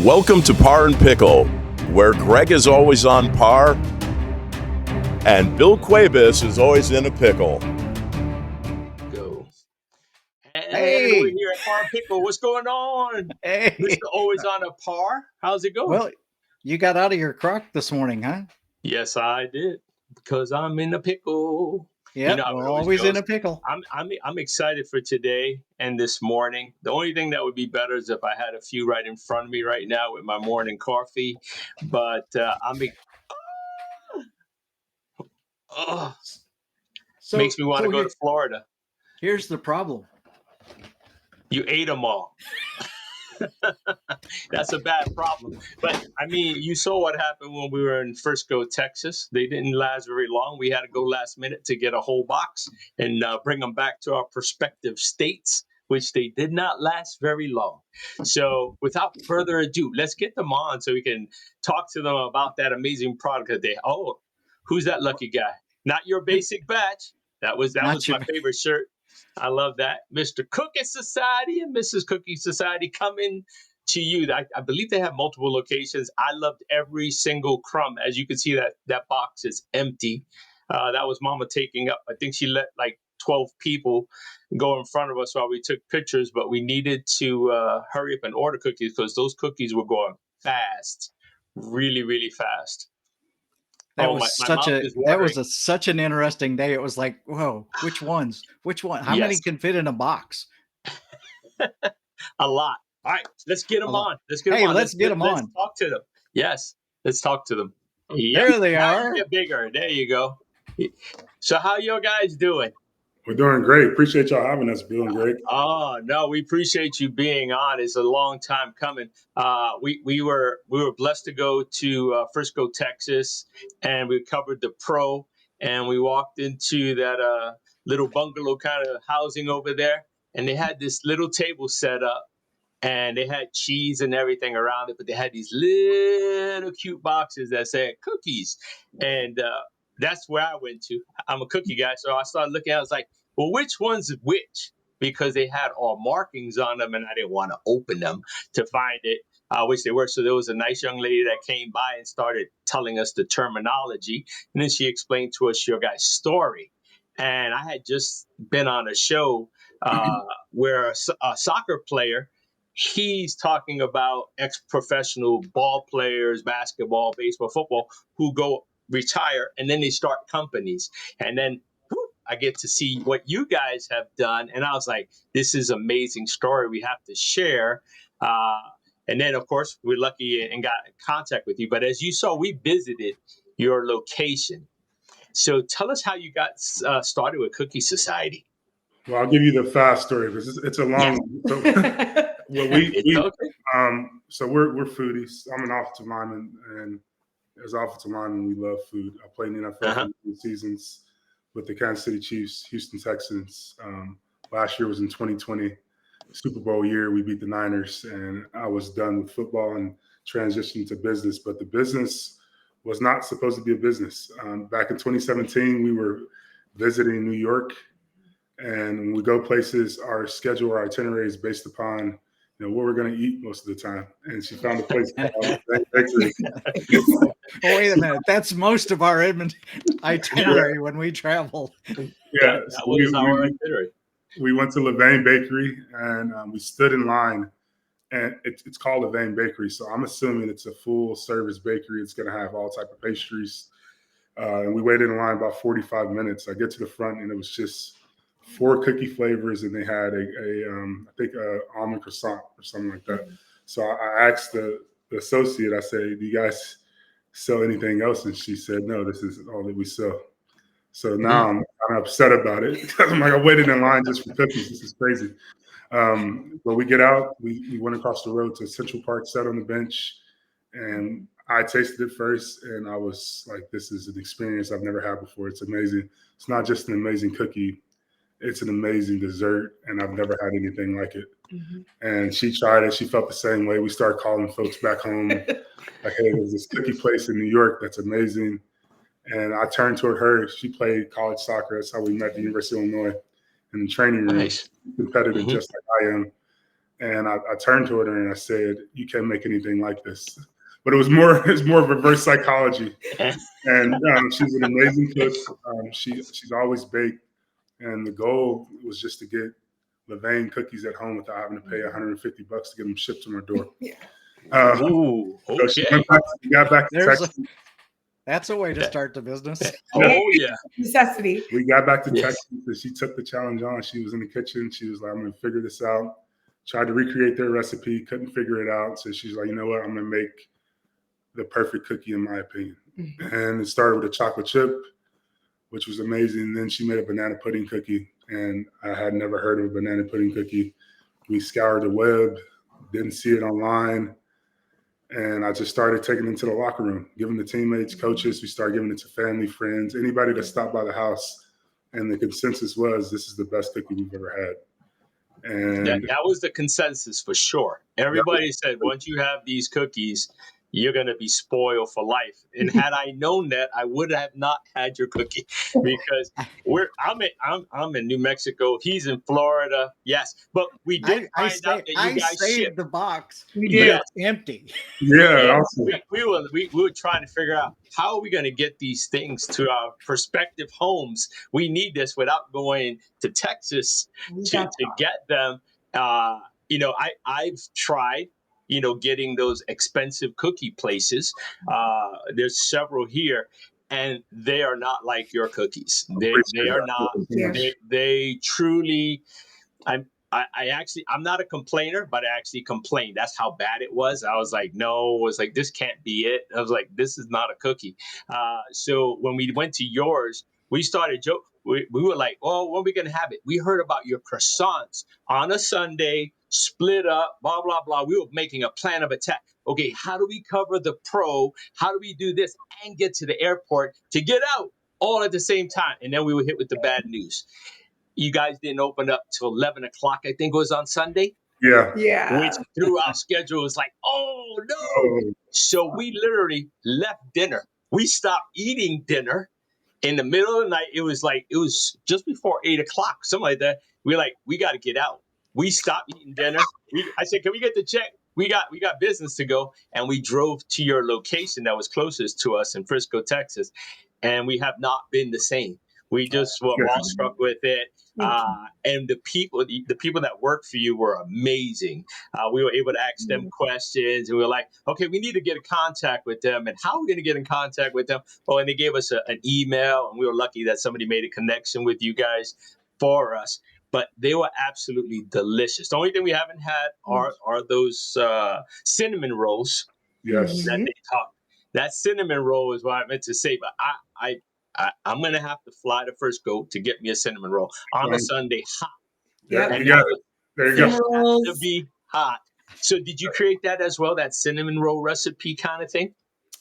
Welcome to Par and Pickle, where Greg is always on par and Bill Cuevas is always in a pickle. Go. And Hey. we're here at Par and Pickle. What's going on? Hey. Mr. Always on a par. How's it going? Well, you got out of your crock this morning, huh? Yes, I did, because I'm in a pickle. Yeah, how it we're always goes. in a pickle. I'm excited for today and this morning. The only thing that would be better is if I had a few right in front of me right now with my morning coffee. But makes me want to go to Florida. Here's the problem. You ate them all. That's a bad problem. But I mean, you saw what happened when we were in Frisco, Texas. They didn't last very long. We had to go last minute to get a whole box and bring them back to our prospective states, which they did not last very long. So without further ado, let's get them on so we can talk to them about that amazing product that they, who's that lucky guy? Not your basic batch. That was my favorite shirt. I love that. Mr. Cookie Society and Mrs. Cookie Society coming to you. I believe they have multiple locations. I loved every single crumb. As you can see, that box is empty. That was Mama taking up. I think she let like 12 people go in front of us while we took pictures, but we needed to hurry up and order cookies because those cookies were going fast, really, really fast. That was such an interesting day. It was like, whoa, which ones? Which one? How many can fit in a box? A lot. All right, let's get them on. Let's get them on. Let's talk to them. Yes, let's talk to them. Yep. There they are. Get bigger. There you go. So how you guys doing? We're doing great. Appreciate y'all having us, Bill and Greg. Oh no, we appreciate you being on. It's a long time coming. We were blessed to go to Frisco, Texas, and we covered the Pro, and we walked into that little bungalow kind of housing over there, and they had this little table set up, and they had cheese and everything around it, but they had these little cute boxes that said cookies, and that's where I went to. I'm a cookie guy, so I started looking at it. I was like, well, which one's which? Because they had all markings on them, and I didn't want to open them to find it, which they were. So there was a nice young lady that came by and started telling us the terminology, and then she explained to us your guy's story. And I had just been on a show where a soccer player, he's talking about ex-professional ball players, basketball, baseball, football, who go retire, and then they start companies. And then I get to see what you guys have done. And I was like, this is an amazing story we have to share. And then, of course, we're lucky and got in contact with you. But as you saw, we visited your location. So tell us how you got started with Cookie Society. Well, I'll give you the fast story because it's a long one. So we're foodies. I'm an offensive lineman, and as an offensive lineman, we love food. I played in the NFL for seasons with the Kansas City Chiefs, Houston Texans. Last year was in 2020, Super Bowl year. We beat the Niners, and I was done with football and transitioned to business. But the business was not supposed to be a business. Back in 2017, we were visiting New York, and when we go places, our schedule, our itinerary is based upon what we're going to eat most of the time. And she found a place called Bakery. Wait a minute. That's most of our itinerary when we travel. Yeah. That was our itinerary. We went to Levain Bakery, and we stood in line. And it's called Levain Bakery. So I'm assuming it's a full-service bakery. It's going to have all type of pastries. And we waited in line about 45 minutes. I get to the front, and it was just 4 cookie flavors, and they had I think a almond croissant or something like that. So I asked the associate, I said, do you guys sell anything else? And she said, no, this is all that we sell. So now I'm upset about it because I'm like, I waited in line just for cookies. This is crazy. But we get out, we went across the road to Central Park, sat on the bench, and I tasted it first, and I was like, this is an experience I've never had before. It's amazing. It's not just an amazing cookie. It's an amazing dessert, and I've never had anything like it. And she tried it. She felt the same way. We started calling folks back home, like, hey, there's this cookie place in New York that's amazing. And I turned toward her. She played college soccer. That's how we met at the University of Illinois in the training room. Nice. Competitive, just like I am. And I turned to her and I said, "You can't make anything like this." But it was more of reverse psychology. And she's an amazing cook. She's always baked, and the goal was just to get Levain cookies at home without having to pay $150 to get them shipped to my door. Ooh, okay. So she got back to Texas. That's a way to start the business. Oh, yeah. Necessity. We got back to Texas and she took the challenge on. She was in the kitchen. She was like, "I'm going to figure this out." Tried to recreate their recipe, couldn't figure it out. So she's like, "You know what? I'm going to make the perfect cookie, in my opinion." And it started with a chocolate chip, which was amazing. Then she made a banana pudding cookie, and I had never heard of a banana pudding cookie. We scoured the web, didn't see it online. And I just started taking it to the locker room, giving the teammates, coaches. We started giving it to family, friends, anybody that stopped by the house. And the consensus was, this is the best cookie we've ever had. And that was the consensus for sure. Everybody said, once you have these cookies, you're going to be spoiled for life. And had I known that, I would have not had your cookie, because I'm in New Mexico. He's in Florida. Yes, but we did find out that you guys saved the box. We did. It's empty. Yeah, awesome. we were trying to figure out, how are we going to get these things to our prospective homes? We need this without going to Texas to get them. I've tried, getting those expensive cookie places. There's several here, and they are not like your cookies. They are not. They truly. I'm not a complainer, but I actually complained. That's how bad it was. I was like, no, this can't be it. I was like, this is not a cookie. So when we went to yours, we started joking. We were like, oh, when are we going to have it? We heard about your croissants on a Sunday, split up, blah, blah, blah. We were making a plan of attack. Okay, how do we cover the pro? How do we do this and get to the airport to get out all at the same time? And then we were hit with the bad news. You guys didn't open up till 11 o'clock, I think it was on Sunday. Yeah. Which through our schedule was like, oh, no. So we literally left dinner. We stopped eating dinner in the middle of the night. It was just before 8 o'clock, something like that. We're like, we got to get out. We stopped eating dinner. I said, can we get the check? We got business to go. And we drove to your location that was closest to us in Frisco, Texas. And we have not been the same. We just were awestruck with it. And the people that worked for you were amazing. We were able to ask them questions, and we were like, okay, we need to get in contact with them. And how are we going to get in contact with them? Oh, and they gave us an email, and we were lucky that somebody made a connection with you guys for us. But they were absolutely delicious. The only thing we haven't had are those cinnamon rolls. Yes. That they talk. That cinnamon roll is what I meant to say, but I'm going to have to fly to Frisco to get me a cinnamon roll on a Sunday hot. Yeah, you got it. There you go. To be hot. So did you create that as well, that cinnamon roll recipe kind of thing?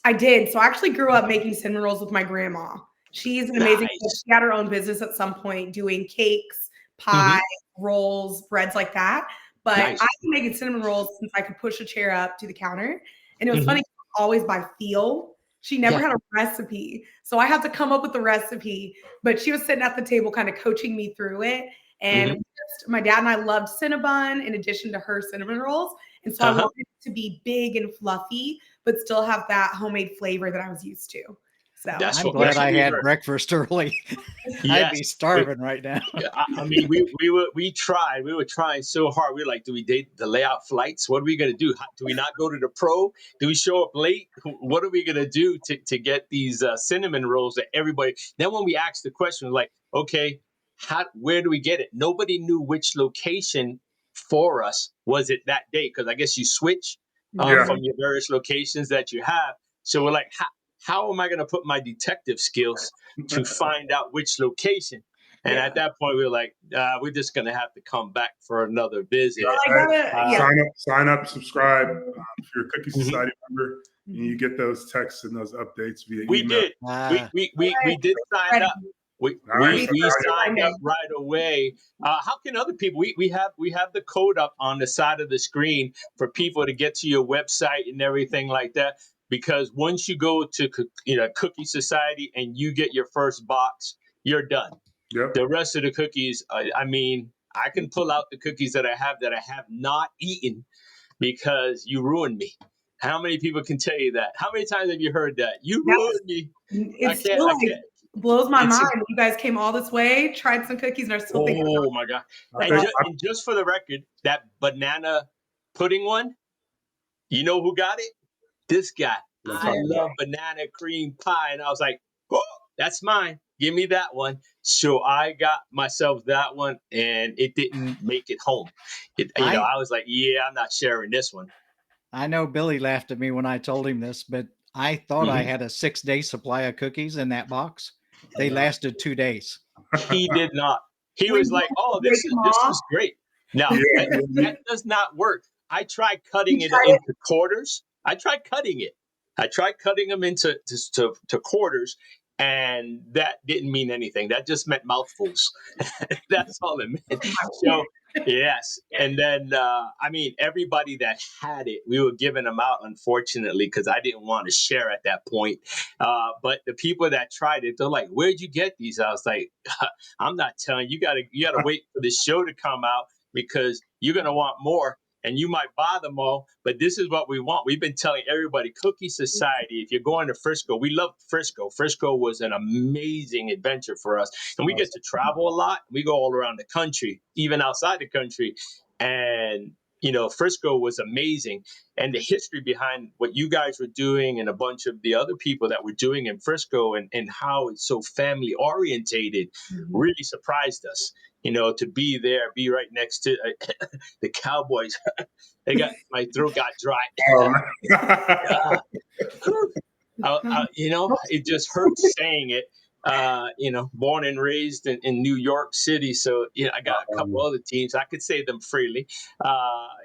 I did. So I actually grew up making cinnamon rolls with my grandma. She's an amazing cook. She had her own business at some point doing cakes, pie, rolls, breads like that. But I've been making cinnamon rolls since I could push a chair up to the counter. And it was funny, always by feel. She never had a recipe. So I had to come up with the recipe, but she was sitting at the table kind of coaching me through it. And my dad and I loved Cinnabon in addition to her cinnamon rolls. And so I wanted it to be big and fluffy, but still have that homemade flavor that I was used to. So I'm glad I had breakfast early. I'd be starving right now. I mean, we tried. We were trying so hard. We were like, do we delay out flights? What are we going to do? Do we not go to the pro? Do we show up late? What are we going to do to get these cinnamon rolls that everybody? Then when we asked the question, like, okay, where do we get it? Nobody knew which location for us was it that day, because I guess you switch from your various locations that you have. So we're like, how am I going to put my detective skills to find out which location? And at that point, we were like, we're just going to have to come back for another visit. Sign up, subscribe. If you're a Cookie Society member, and you get those texts and those updates via email. We did sign up. We signed up right away. How can other people? We have the code up on the side of the screen for people to get to your website and everything like that. Because once you go to Cookie Society and you get your first box, you're done. Yep. The rest of the cookies, I mean, I can pull out the cookies that I have not eaten because you ruined me. How many people can tell you that? How many times have you heard that? You ruined me. It still blows my mind. You guys came all this way, tried some cookies, and are still thinking. Oh my God. And just for the record, that banana pudding one, you know who got it? This guy. I love banana cream pie. And I was like, oh, that's mine. Give me that one. So I got myself that one, and it didn't make it home. I was like, yeah, I'm not sharing this one. I know Billy laughed at me when I told him this, but I thought I had a 6-day supply of cookies in that box. They lasted 2 days. He did not. He was like, oh, this is great. No, that does not work. I tried cutting it into quarters. I tried cutting them into quarters, and that didn't mean anything. That just meant mouthfuls. That's all it meant. So, yes. And then, everybody that had it, we were giving them out, unfortunately, because I didn't want to share at that point. But the people that tried it, they're like, where'd you get these? I was like, I'm not telling you. You gotta wait for the show to come out because you're going to want more. And you might buy them all, but this is what we want. We've been telling everybody, Cookie Society, if you're going to Frisco, we love Frisco. Frisco was an amazing adventure for us. And we get to travel a lot. We go all around the country, even outside the country. And, Frisco was amazing. And the history behind what you guys were doing and a bunch of the other people that were doing in Frisco and how it's so family orientated really surprised us. To be there, be right next to the Cowboys. My throat got dry. It just hurts saying it. Born and raised in New York City, so I got a couple other teams. I could say them freely.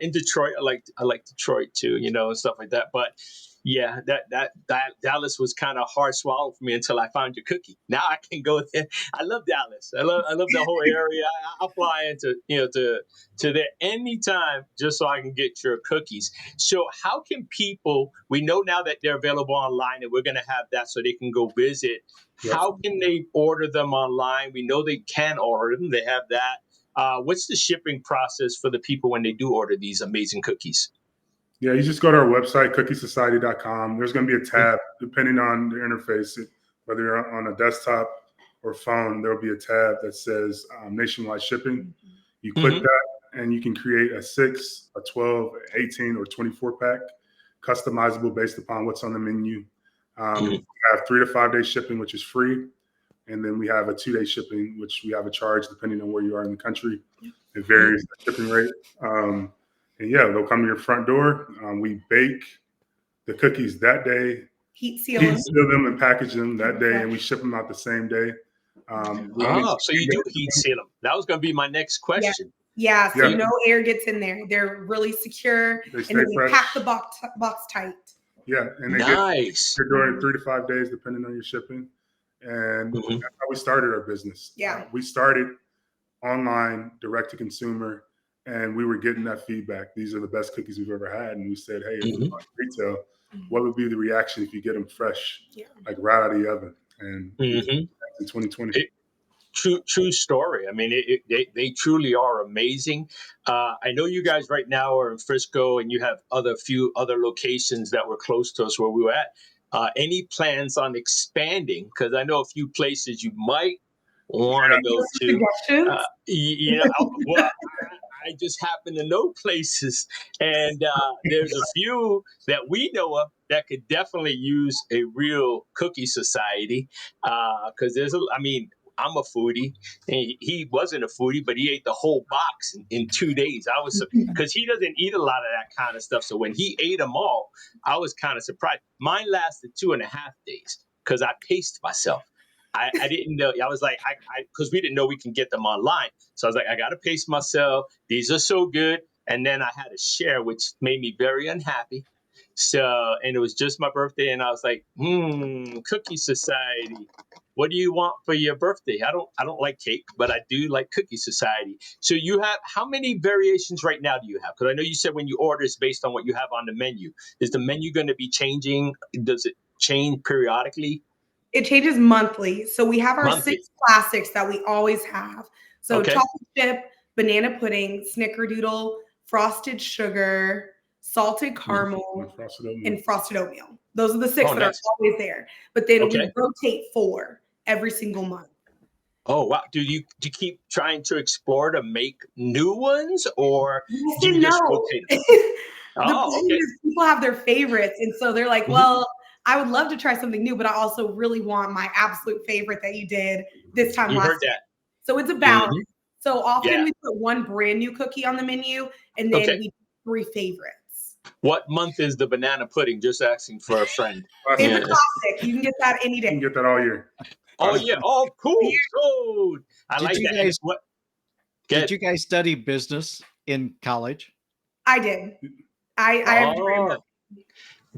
In Detroit, I like Detroit too, and stuff like that. But yeah, that Dallas was kind of hard swallowed for me until I found your cookie. Now I can go there. I love Dallas. I love the whole area. I'll fly into to there anytime just so I can get your cookies. So how can people? We know now that they're available online, and we're going to have that so they can go visit. Yes. How can they order them online? We know they can order them. They have that. What's the shipping process for the people when they do order these amazing cookies? Yeah, you just go to our website, cookiesociety.com. There's going to be a tab, depending on the interface, whether you're on a desktop or phone, there'll be a tab that says nationwide shipping. You click that, and you can create a 6, a 12, 18, or 24 pack, customizable based upon what's on the menu. We have 3 to 5 day shipping, which is free. And then we have a 2-day shipping, which we have a charge depending on where you are in the country. It varies the shipping rate. And yeah, they'll come to your front door. We bake the cookies that day, heat seal them and package them that day, and we ship them out the same day. So you do heat seal them. That was going to be my next question. Yeah, so no air gets in there. They're really secure, and then we pack the box tight. Yeah, and they get during 3 to 5 days, depending on your shipping. And that's how we started our business. Yeah, we started online, direct to consumer. And we were getting that feedback. These are the best cookies we've ever had. And we said, hey, if we want retail, what would be the reaction if you get them fresh, like right out of the oven? And in 2020. True story. I mean, they truly are amazing. I know you guys right now are in Frisco, and you have few other locations that were close to us where we were at. Any plans on expanding? Because I know a few places you might want to go to. I just happen to know places, and there's a few that we know of that could definitely use a real cookie society. Because I'm a foodie. He wasn't a foodie, but he ate the whole box in 2 days. Because he doesn't eat a lot of that kind of stuff. So when he ate them all, I was kind of surprised. Mine lasted 2.5 days because I paced myself. I didn't know. I was like, because we didn't know we can get them online. So I was like, I got to pace myself. These are so good. And then I had a share, which made me very unhappy. So, and it was just my birthday. And I was like, Cookie Society. What do you want for your birthday? I don't like cake, but I do like Cookie Society. So you have, how many variations right now do you have? Because I know you said when you order, it's based on what you have on the menu. Is the menu going to be changing? Does it change periodically? It changes monthly. So we have our 6 classics that we always have. So chocolate chip, banana pudding, snickerdoodle, frosted sugar, salted caramel, and frosted oatmeal. Those are the 6 that are always there. But then we rotate 4 every single month. Oh wow! Do you keep trying to explore to make new ones, or do you just rotate them? People have their favorites, and so they're like, "Well, I would love to try something new, but I also really want my absolute favorite that you did this time last year." So it's a balance. So often we put 1 brand new cookie on the menu, and then we do 3 favorites. What month is the banana pudding? Just asking for a friend. It's a classic. You can get that any day. You can get that all year. Oh yeah! Oh cool! Sold. I like that. Did you guys study business in college? I did. I have a degree.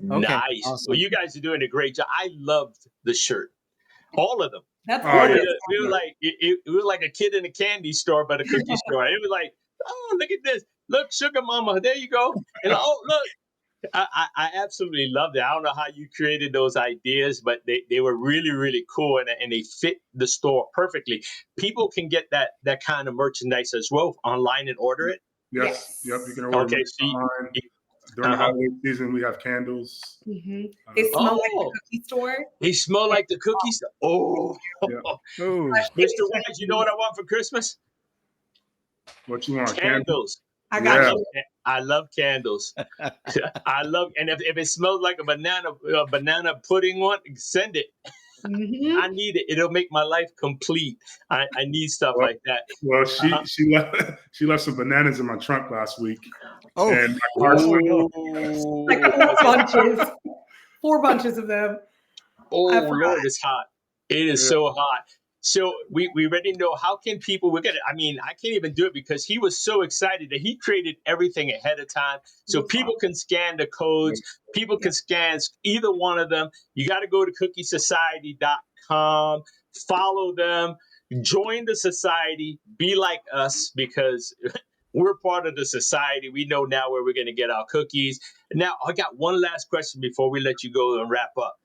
Okay, nice. Awesome. Well, you guys are doing a great job. I loved the shirt, all of them. That's we were like it was like a kid in a candy store, but a cookie store. It was like, oh, look at this! Look, Sugar Mama, there you go. And oh, look. I absolutely loved it. I don't know how you created those ideas, but they were really, really cool, and they fit the store perfectly. People can get that kind of merchandise as well online and order it. Yes. Yep. You can order it online. During the holiday season, we have candles. They smell like the cookie store. They smell like the cookies. Oh, Mr. Wise, you know what I want for Christmas? What you want? Candles. I got you. I love candles. I love, and if it smells like a banana pudding one, send it. I need it. It'll make my life complete. I need stuff like that. Well, she left some bananas in my trunk last week. Oh, and my car like 4 bunches of them. Oh Lord, it's hot. It is so hot. So we already know how can people, I can't even do it because he was so excited that he created everything ahead of time. So people can scan the codes. People can scan either one of them. You got to go to cookiesociety.com, follow them, join the society, be like us because we're part of the society. We know now where we're going to get our cookies. Now, I got one last question before we let you go and wrap up.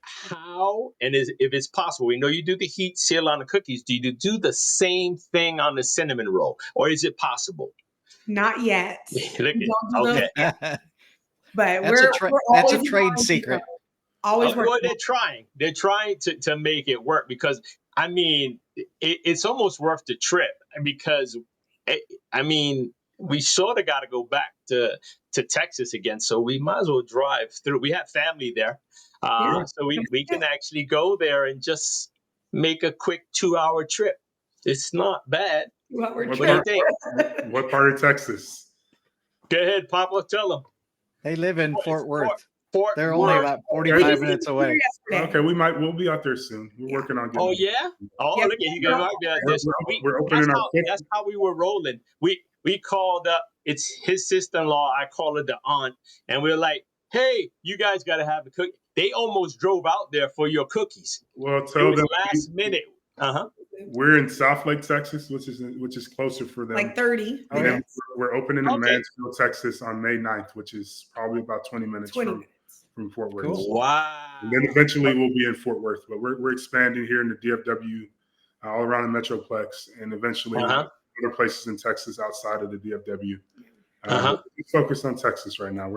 How, and if it's possible, we know you do the heat seal on the cookies. Do you do the same thing on the cinnamon roll, or is it possible? Not yet. Okay. But that's a trade secret. Always working. Well, they're trying to make it work because it's almost worth the trip because we sort of got to go back to Texas again, so we might as well drive through. We have family there. So we can actually go there and just make a quick 2-hour trip. It's not bad. What do you think? What part of Texas? Go ahead, Papa, tell them. They live in Fort Worth. They're Worth. only about 45 minutes away. Okay, we'll be out there soon. We're working on getting. Oh yeah? Oh, look at you guys. We're opening our. That's how we were rolling. We called up. It's his sister-in-law. I call her the aunt, and we're like, "Hey, you guys got to have a cookie." They almost drove out there for your cookies. Well, tell them last minute. We're in Southlake, Texas, which is closer for them. Like 30. And then we're opening in Mansfield, Texas on May 9th, which is probably about 20 minutes from Fort Worth. Cool. Wow. And then eventually we'll be in Fort Worth, but we're expanding here in the DFW, all around the Metroplex, and eventually other places in Texas outside of the DFW. We're focused on Texas right now.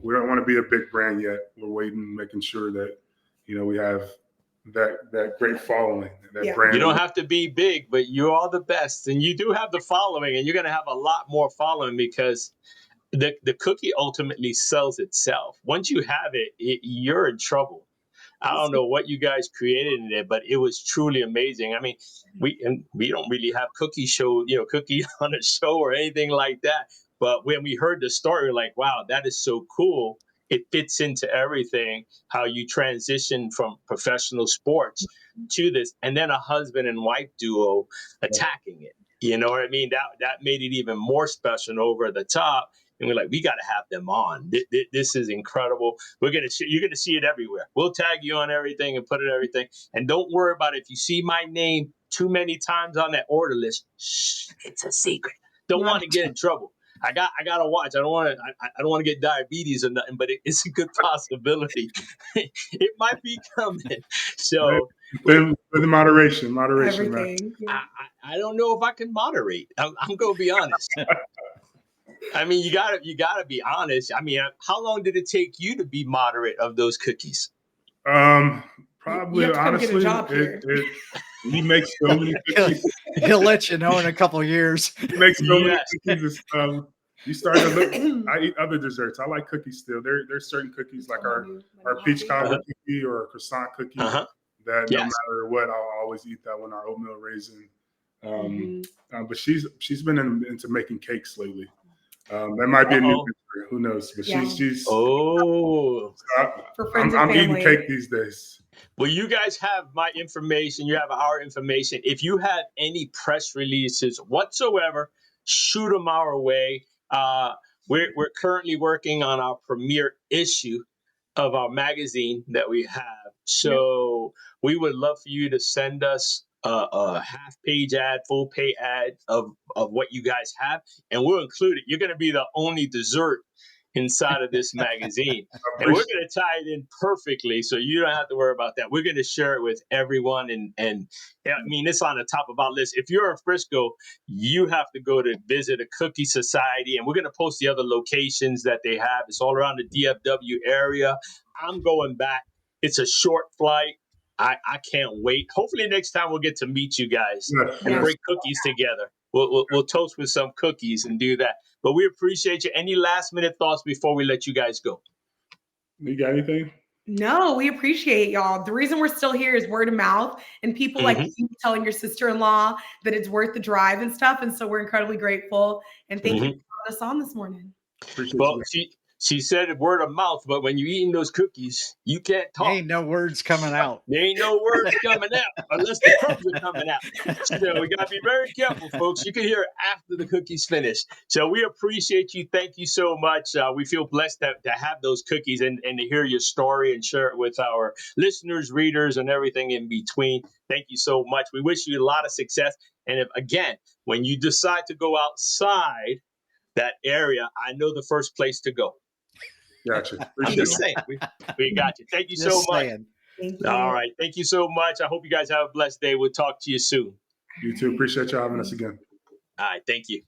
We don't want to be a big brand yet. We're waiting, making sure that, we have that great following, that brand. You don't have to be big, but you are the best. And you do have the following, and you're going to have a lot more following because the cookie ultimately sells itself. Once you have it, you're in trouble. I don't know what you guys created in it, but it was truly amazing. We don't really have cookie on a show or anything like that. But when we heard the story, we're like, wow, that is so cool. It fits into everything, how you transition from professional sports to this, and then a husband and wife duo attacking it. You know what I mean? That made it even more special and over the top. And we're like, we got to have them on. This is incredible. You're going to see it everywhere. We'll tag you on everything and put it everything. And don't worry about it. If you see my name too many times on that order list, shh, it's a secret. Don't want to get in trouble. I gotta watch. I don't want to get diabetes or nothing, but it's a good possibility. It might be coming. So With moderation, man. Everything. Yeah. I don't know if I can moderate. I'm gonna be honest. I mean, you gotta be honest. I mean, how long did it take you to be moderate of those cookies? Probably, You have to come get a honestly, job here. he makes so many cookies. He'll let you know in a couple of years. He makes so many Yes. cookies. You start to look. I eat other desserts. I like cookies still. There's certain cookies like our peach cobbler cookie or a croissant cookie that no matter what, I'll always eat that one. Our oatmeal raisin. But she's been into making cakes lately. That might be a new picture. Who knows? But she's for friends and I'm family. eating cake these days. Well, you guys have my information. You have our information. If you have any press releases whatsoever, shoot them our way. We're currently working on our premiere issue of our magazine that we have. So we would love for you to send us a half-page ad, full-page ad of what you guys have, and we'll include it. You're going to be the only dessert inside of this magazine, and we're going to tie it in perfectly, so you don't have to worry about that. We're going to share it with everyone, and I mean, it's on the top of our list. If you're in Frisco, you have to go to visit a cookie society, and we're going to post the other locations that they have. It's all around the DFW area. I'm going back. It's a short flight. I can't wait. Hopefully next time we'll get to meet you guys and break cookies together. We'll toast with some cookies and do that. But we appreciate you. Any last minute thoughts before we let you guys go? You got anything? No, we appreciate y'all. The reason we're still here is word of mouth and people like you telling your sister-in-law that it's worth the drive and stuff. And so we're incredibly grateful. And thank you for having us on this morning. Appreciate Well, you. she said word of mouth, but when you're eating those cookies, you can't talk. There ain't no words coming out. There ain't no words coming out unless the crumbs are coming out. So we got to be very careful, folks. You can hear it after the cookies finish. So we appreciate you. Thank you so much. We feel blessed to have those cookies and to hear your story and share it with our listeners, readers, and everything in between. Thank you so much. We wish you a lot of success. And again, when you decide to go outside that area, I know the first place to go. Gotcha. I'm just saying. We got you. Thank you so much. Thank you. All right. Thank you so much. I hope you guys have a blessed day. We'll talk to you soon. You too. Appreciate y'all having us again. All right. Thank you.